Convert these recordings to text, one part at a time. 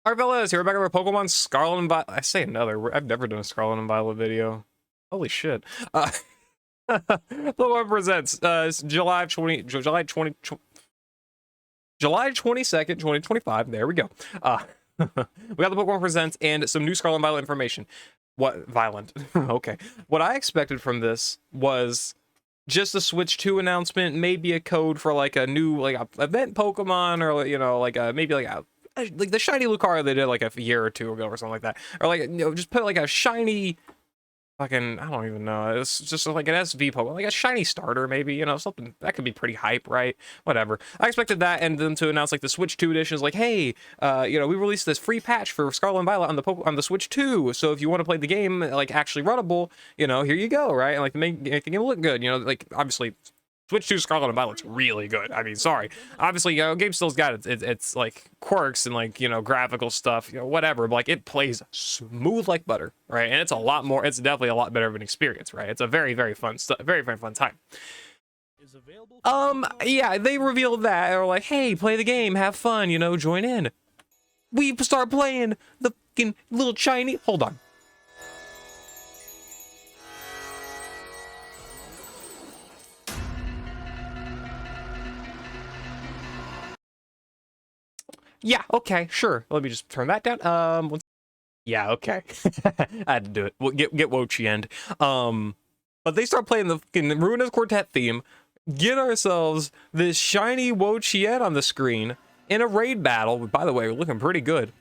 Our fellas, here we're back with our Pokemon Scarlet and Violet. I say another. I've never done a Scarlet and Violet video. Holy shit. Pokemon Presents July 22nd, 2025. There we go. We got the Pokemon Presents and some new Scarlet and Violet information. What? Violent. Okay. What I expected from this was just a Switch 2 announcement, maybe a code for like a new event Pokemon, or maybe like the shiny Lucario they did like a year or two ago or something like that, or just put like a shiny fucking, I don't even know, it's just like an SV Pokemon, like a shiny starter, maybe, something that could be pretty hype, right? Whatever. I expected that, and then to announce like the Switch 2 edition is like, hey, we released this free patch for Scarlet and Violet on the Switch 2, so if you want to play the game like actually runnable, here you go, right? And like make the game look good, like obviously Switch 2 Scarlet and Violet's really good. I mean, sorry. Obviously, game still's got its like quirks and like, graphical stuff, whatever. But like it plays smooth like butter, right? And it's definitely a lot better of an experience, right? It's a very, very fun very, very fun time. Yeah, they revealed that. They're like, hey, play the game, have fun, join in. We start playing the fucking little shiny. Hold on. Yeah, okay, sure. Let me just turn that down. Yeah, okay. I had to do it. We'll get Wo-Chien. But they start playing the fucking RUINOUS QUARTET theme, get ourselves this shiny Wo-Chien on the screen in a raid battle. By the way, we're looking pretty good.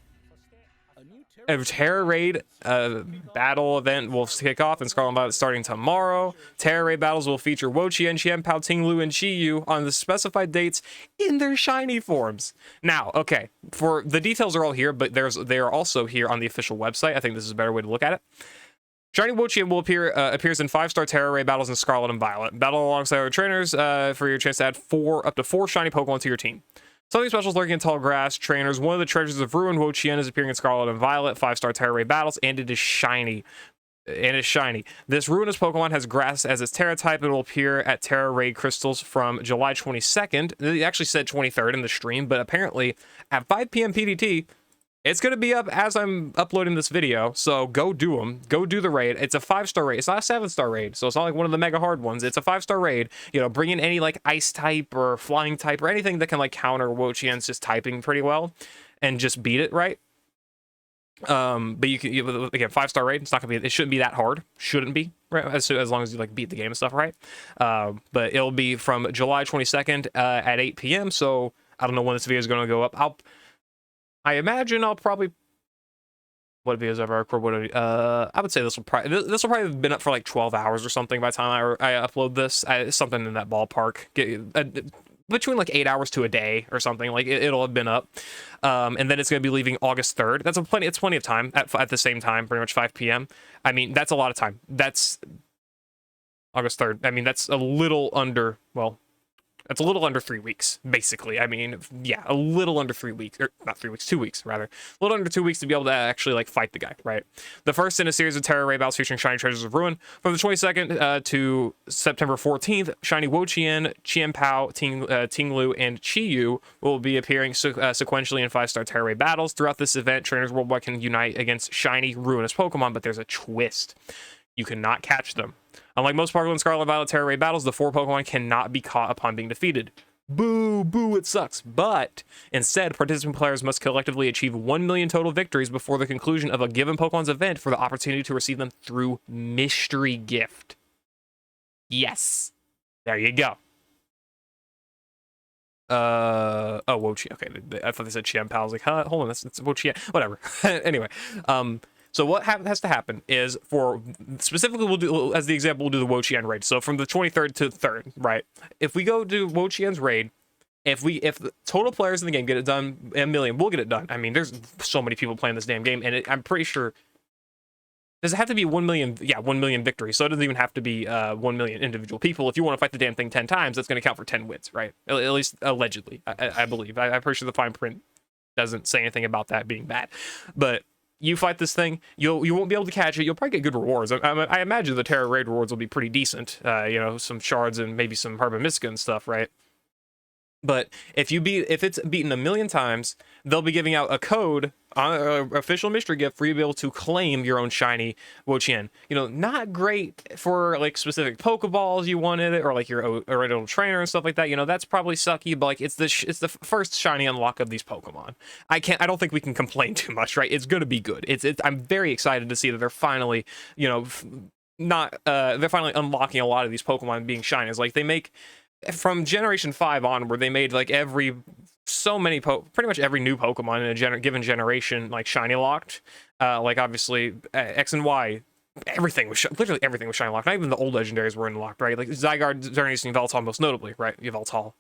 A Terra Raid battle event will kick off in Scarlet and Violet starting tomorrow. Terra Raid battles will feature Wo-Chien, Chien-Pao, Ting-Lu, and Chi-Yu on the specified dates in their shiny forms. Now, okay, for the details are all here, but they are also here on the official website. I think this is a better way to look at it. Shiny Wo-Chien will appears in 5-star Terra Raid battles in Scarlet and Violet. Battle alongside our trainers for your chance to add up to 4 shiny Pokemon to your team. Something special is lurking in tall grass. Trainers, one of the treasures of Ruin, Wo-Chien, is appearing in Scarlet and Violet 5-star Terra Raid battles, and it is shiny. This ruinous Pokemon has grass as its Terra type and will appear at Terra Raid crystals from July 22nd. They actually said 23rd in the stream, but apparently at 5 p.m. PDT, it's going to be up as I'm uploading this video, so go do them. Go do the raid. It's a 5-star raid. It's not a 7-star raid, so it's not like one of the mega hard ones. It's a 5-star raid. Bring in any like ice type or flying type or anything that can like counter Wo-Chien's just typing pretty well and just beat it, right? But you can, again, 5-star raid. It's not gonna be. It shouldn't be that hard. Shouldn't be, right? As long as you like beat the game and stuff, right? But it'll be from July 22nd at 8 p.m. So I don't know when this video is going to go up. I imagine I'll probably, what videos have I recorded? I would say this will probably have been up for like 12 hours or something by the time I upload this. Something in that ballpark, between like 8 hours to a day or something. Like it'll have been up, and then it's going to be leaving August 3rd. It's plenty of time at the same time, pretty much 5 p.m. I mean, that's a lot of time. That's August 3rd. I mean, that's a little under, well, that's a little under 3 weeks, basically. I mean, yeah, a little under 3 weeks, or not 3 weeks, 2 weeks, rather. A little under 2 weeks to be able to actually, like, fight the guy, right? The first in a series of Terra Raid battles featuring Shiny Treasures of Ruin. From the 22nd to September 14th, Shiny Wo-Chien, Chien-Pao, Ting-Lu, and Chi-Yu will be appearing sequentially in 5-star Terra Raid battles. Throughout this event, trainers worldwide can unite against shiny, ruinous Pokemon, but there's a twist. You cannot catch them. Unlike most Pokemon Scarlet and Violet Terra Raid battles, the 4 Pokemon cannot be caught upon being defeated. Boo, boo, it sucks. But instead, participant players must collectively achieve 1 million total victories before the conclusion of a given Pokemon's event for the opportunity to receive them through Mystery Gift. Yes. There you go. Oh, Wo-Chien. Okay, I thought they said Chien-Pao. I was like, huh? Hold on, that's Wo-Chien. Whatever. Anyway, so what has to happen is, for specifically, we'll do, as the example, we'll do the Wo-Chien raid. So from the 23rd to the 3rd, right? If we go do Wo-Chien's raid, if the total players in the game get it done, 1 million, we'll get it done. I mean, there's so many people playing this damn game, and I'm pretty sure, does it have to be 1 million? Yeah, 1 million victories. So it doesn't even have to be 1 million individual people. If you want to fight the damn thing 10 times, that's going to count for 10 wins, right? At least allegedly, I believe. I'm pretty sure the fine print doesn't say anything about that being bad, but you fight this thing, you won't be able to catch it. You'll probably get good rewards. I imagine the Terra Raid rewards will be pretty decent. Some shards and maybe some Herba and stuff, right? But if it's beaten 1 million times, they'll be giving out a code official mystery gift for you to be able to claim your own shiny Wo-Chien. You know, not great for like specific Pokeballs you wanted it, or like your original trainer and stuff like that. You know, that's probably sucky, but like it's the first shiny unlock of these Pokemon. I don't think we can complain too much, right? It's gonna be good. I'm very excited to see that they're finally, you know, they're finally unlocking a lot of these Pokemon being shinies. Like they make from Generation 5 onward, they made like pretty much every new Pokemon in a given generation like shiny locked. Like obviously X and Y, everything was literally everything was shiny locked. Not even the old legendaries were unlocked, right? Like Zygarde, Xerneas, and Yveltal most notably, right? Yveltal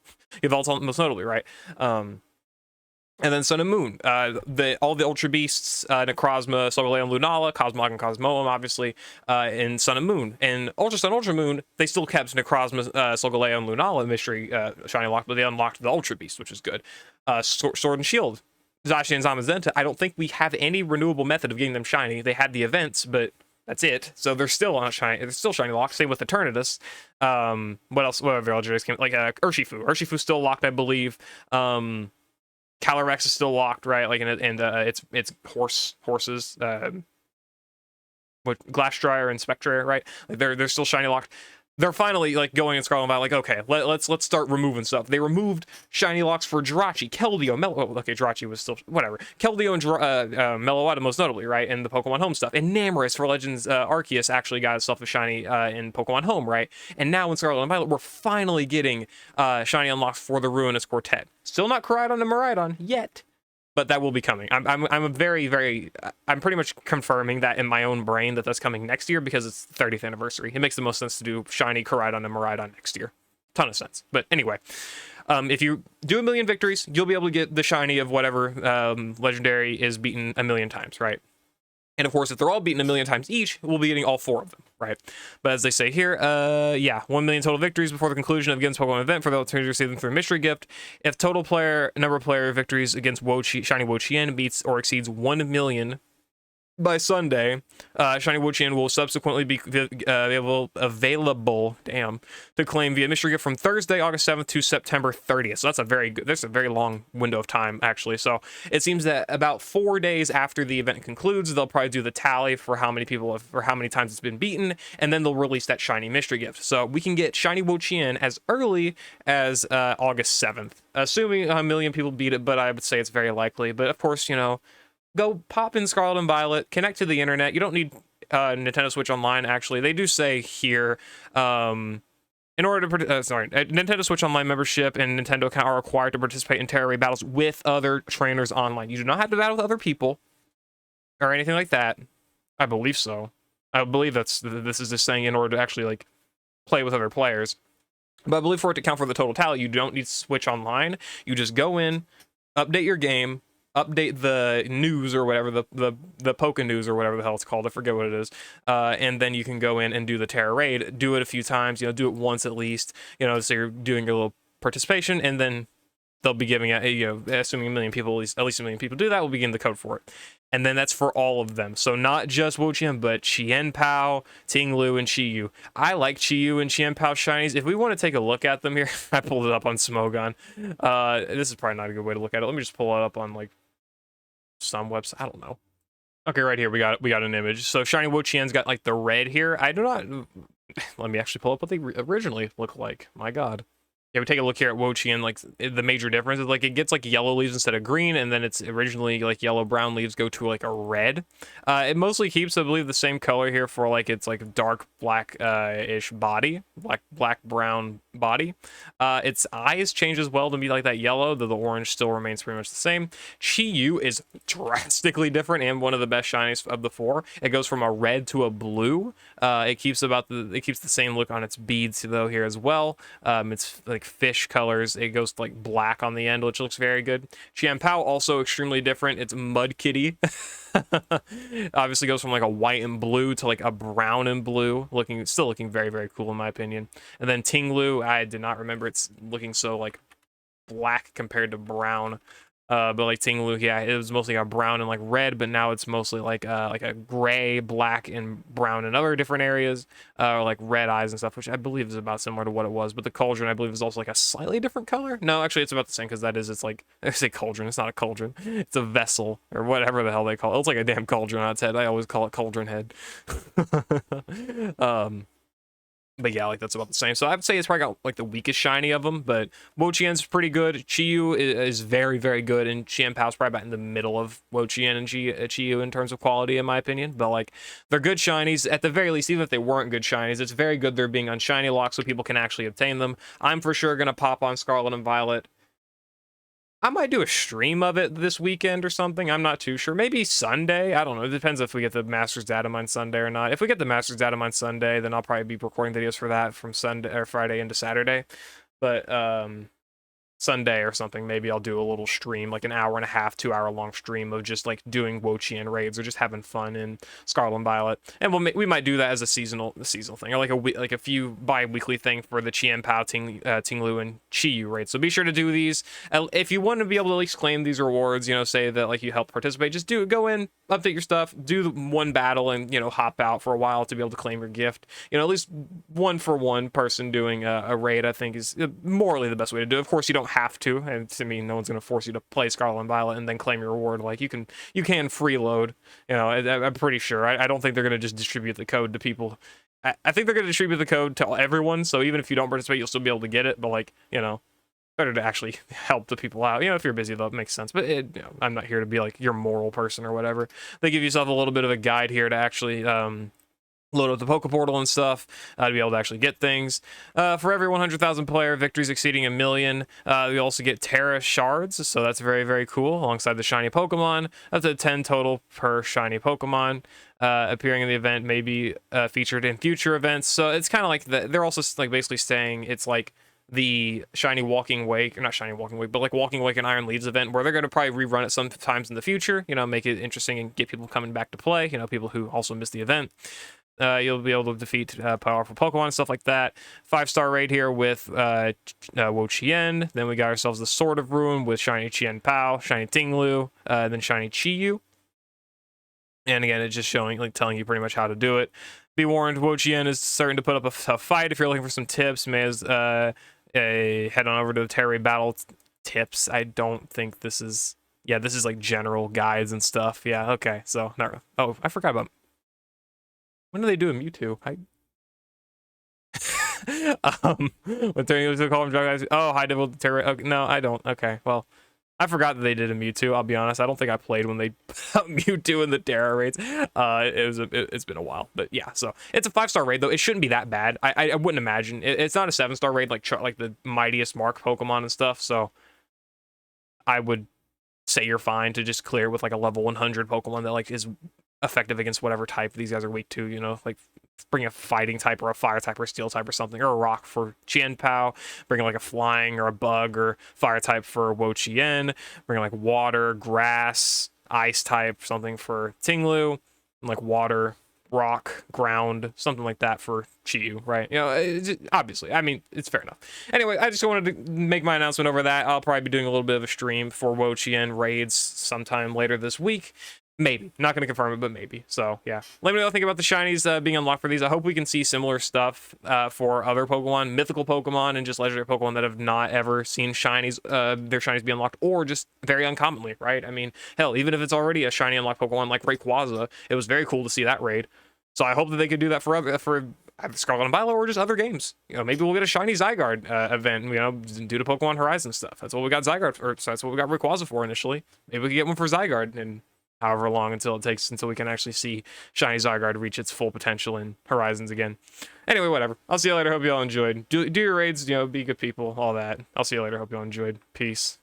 most notably, right? And then Sun and Moon, all the Ultra Beasts, Necrozma, Solgaleo, and Lunala, Cosmog and Cosmoem, obviously, in Sun and Moon. And Ultra Sun, Ultra Moon, they still kept Necrozma, Solgaleo, and Lunala mystery shiny locked, but they unlocked the Ultra Beast, which is good. Sword and Shield, Zacian and Zamazenta, I don't think we have any renewable method of getting them shiny. They had the events, but that's it. So they're still on shiny. They're still shiny locked. Same with Eternatus. What else? What other legendaries came? Like Urshifu. Urshifu's still locked, I believe. Calyrex is still locked, right? Like, it's horses, with Glassdryer and Spectre, right? Like they're still shiny locked. They're finally like going and Scarlet about like, okay, let's start removing stuff. They removed shiny locks for Jirachi, Keldeo, okay, Jirachi was still whatever. Keldeo and Meloetta most notably, right? In the Pokemon Home stuff. And Namorous for Legends Arceus actually got itself a shiny in Pokemon Home, right? And now in Scarlet and Violet, we're finally getting shiny unlocks for the Ruinous Quartet. Still not Koraidon and Miraidon yet, but that will be coming. I'm pretty much confirming that in my own brain that that's coming next year because it's the 30th anniversary. It makes the most sense to do shiny Koraidon and Miraidon next year. Ton of sense. But anyway, if you do 1 million victories, you'll be able to get the shiny of whatever legendary is beaten 1 million times, right? And of course, if they're all beaten 1 million times each, we'll be getting all 4 of them, right? But as they say here, 1 million total victories before the conclusion of a given Pokemon event for the opportunity to receive them through a mystery gift. If total number of player victories against Shiny Wo-Chien beats or exceeds 1 million by Sunday, Shiny Wo-Chien will subsequently be available to claim via mystery gift from Thursday, August 7th to September 30th. So that's a very long window of time, actually. So it seems that about 4 days after the event concludes, they'll probably do the tally for how many times it's been beaten, and then they'll release that shiny mystery gift. So we can get Shiny Wo-Chien as early as August 7th, assuming 1 million people beat it, but I would say it's very likely. But of course, you know, go pop in Scarlet and Violet, connect to the internet. You don't need Nintendo Switch Online, actually. They do say here, in order to Nintendo Switch Online membership and Nintendo account are required to participate in Terra Raid battles with other trainers online. You do not have to battle with other people or anything like that. I believe so. I believe this is just saying in order to actually like play with other players. But I believe for it to count for the total tally, you don't need Switch Online. You just go in, update your game, update the news or whatever, the Poke News or whatever the hell it's called. I forget what it is. And then you can go in and do the Terra Raid. Do it a few times, you know, do it once at least, you know, so you're doing your little participation, and then they'll be giving it, you know, assuming 1 million people, at least 1 million people do that, we'll begin the code for it. And then that's for all of them. So not just Wo-Chien, but Chien-Pao, Ting-Lu, and Chi-Yu. I like Chi-Yu and Chien-Pao shinies. If we want to take a look at them here, I pulled it up on Smogon. This is probably not a good way to look at it. Let me just pull it up on like some website. I don't know. Okay, right here we got an image. So shiny Wo-Chien's got like the red here. I do not. Let me actually pull up what they originally look like. My God. Yeah, we take a look here at Wo-Chien, like the major difference is like it gets like yellow leaves instead of green, and then it's originally like yellow-brown leaves go to like a red. It mostly keeps, I believe, the same color here for like its like dark black-ish body, black-brown body. Its eyes change as well to be like that yellow, though the orange still remains pretty much the same. Chi-Yu is drastically different and one of the best shinies of the 4. It goes from a red to a blue. It keeps the same look on its beads though here as well. It's like fish colors. It goes to like black on the end, which looks very good. Chien-Pao also extremely different. It's Mud Kitty. Obviously goes from like a white and blue to like a brown and blue, still looking very, very cool in my opinion. And then Ting-Lu, I did not remember it's looking so like black compared to brown. But like Tinglu, yeah, it was mostly got brown and like red, but now it's mostly like a gray, black, and brown in other different areas, or like red eyes and stuff, which I believe is about similar to what it was. But the cauldron, I believe, is also like a slightly different color. No, actually, it's about the same because it's like, I say cauldron, it's not a cauldron, it's a vessel or whatever the hell they call it. It's like a damn cauldron on its head. I always call it cauldron head. But yeah, like that's about the same. So I'd say it's probably got like the weakest shiny of them, but Wo-Chien's pretty good. Chi-Yu is very, very good, and Chien-Pao's probably about in the middle of Wo-Chien and Chi-Yu in terms of quality, in my opinion. But like, they're good shinies. At the very least, even if they weren't good shinies, it's very good they're being on shiny lock so people can actually obtain them. I'm for sure gonna pop on Scarlet and Violet. I might do a stream of it this weekend or something. I'm not too sure. Maybe Sunday. I don't know. It depends if we get the Masters Datamine Sunday or not. If we get the Masters Datamine Sunday, then I'll probably be recording videos for that from Sunday or Friday into Saturday. But Sunday or something, maybe I'll do a little stream, like an hour and a half, 2 hour long stream of just like doing Wo-Chien raids or just having fun in Scarlet and Violet. And we might do that as a seasonal thing, or like a few bi-weekly thing for the Chien-Pao, Tinglu, and Chi-Yu raids. So be sure to do these. If you want to be able to at least claim these rewards, you know, say that like you help participate, just go in, update your stuff, do one battle, and you know, hop out for a while to be able to claim your gift. You know, at least one for one person doing a raid, I think, is morally the best way to do it. Of course, you don't have to, and to me, no one's going to force you to play Scarlet and Violet and then claim your reward. Like, you can freeload, you know. I'm pretty sure. I don't think they're going to just distribute the code to people. I think they're going to distribute the code to everyone, so even if you don't participate, you'll still be able to get it. But like, you know, better to actually help the people out. You know, if you're busy, though, it makes sense. But you know, I'm not here to be like your moral person or whatever. They give yourself a little bit of a guide here to actually load up the Poke Portal and stuff to be able to actually get things. For every 100,000 player victories exceeding 1 million, we also get Terra Shards, so that's very, very cool, alongside the shiny Pokemon. That's a 10 total per shiny Pokemon. Appearing in the event may be featured in future events. So it's kind of like they're also like basically saying it's like the Shiny Walking Wake, or not Shiny Walking Wake, but like Walking Wake and Iron Leaves event, where they're going to probably rerun it sometimes in the future, you know, make it interesting and get people coming back to play, you know, people who also missed the event. You'll be able to defeat powerful Pokemon and stuff like that. 5-star raid here with Wo-Chien. Then we got ourselves the Sword of Ruin with shiny Chien-Pao, shiny Tinglu, then shiny Chi-Yu. And again, it's just showing, like, telling you pretty much how to do it. Be warned, Wo-Chien is starting to put up a tough fight. If you're looking for some tips, may as head on over to the Terry Battle tips. I don't think this is... Yeah, this is like general guides and stuff. Yeah, okay. So, oh, I forgot about... When do they do a Mewtwo? When turning into a call from guys. Oh, high level terror. Okay, no, I don't. Okay, well, I forgot that they did a Mewtwo. I'll be honest. I don't think I played when they put out Mewtwo in the Terra raids. It's been a while, but yeah. So it's a 5-star raid though. It shouldn't be that bad. I wouldn't imagine. It's not a 7-star raid like the mightiest mark Pokemon and stuff. So I would say you're fine to just clear with like a level 100 Pokemon that like is effective against whatever type these guys are weak to, you know, like bring a fighting type or a fire type or a steel type or something, or a rock for Chien-Pao, bring like a flying or a bug or fire type for Wo-Chien, bring like water, grass, ice type, something for Tinglu, and like water, rock, ground, something like that for Chi-Yu, right? You know, obviously, I mean, it's fair enough. Anyway, I just wanted to make my announcement over that. I'll probably be doing a little bit of a stream for Wo-Chien raids sometime later this week. Maybe. Not going to confirm it, but maybe. So, yeah. Let me know what you think about the shinies being unlocked for these. I hope we can see similar stuff for other Pokemon, mythical Pokemon, and just legendary Pokemon that have not ever seen shinies, their shinies be unlocked, or just very uncommonly, right? I mean, hell, even if it's already a shiny unlocked Pokemon like Rayquaza, it was very cool to see that raid. So I hope that they could do that for Scarlet and Violet or just other games. You know, maybe we'll get a shiny Zygarde event, you know, due to Pokemon Horizon stuff. That's what we got Zygarde, or that's what we got Rayquaza for initially. Maybe we can get one for Zygarde, and however long until we can actually see shiny Zygarde reach its full potential in Horizons again. Anyway, whatever. I'll see you later. Hope you all enjoyed. Do your raids, you know, be good people, all that. I'll see you later. Hope you all enjoyed. Peace.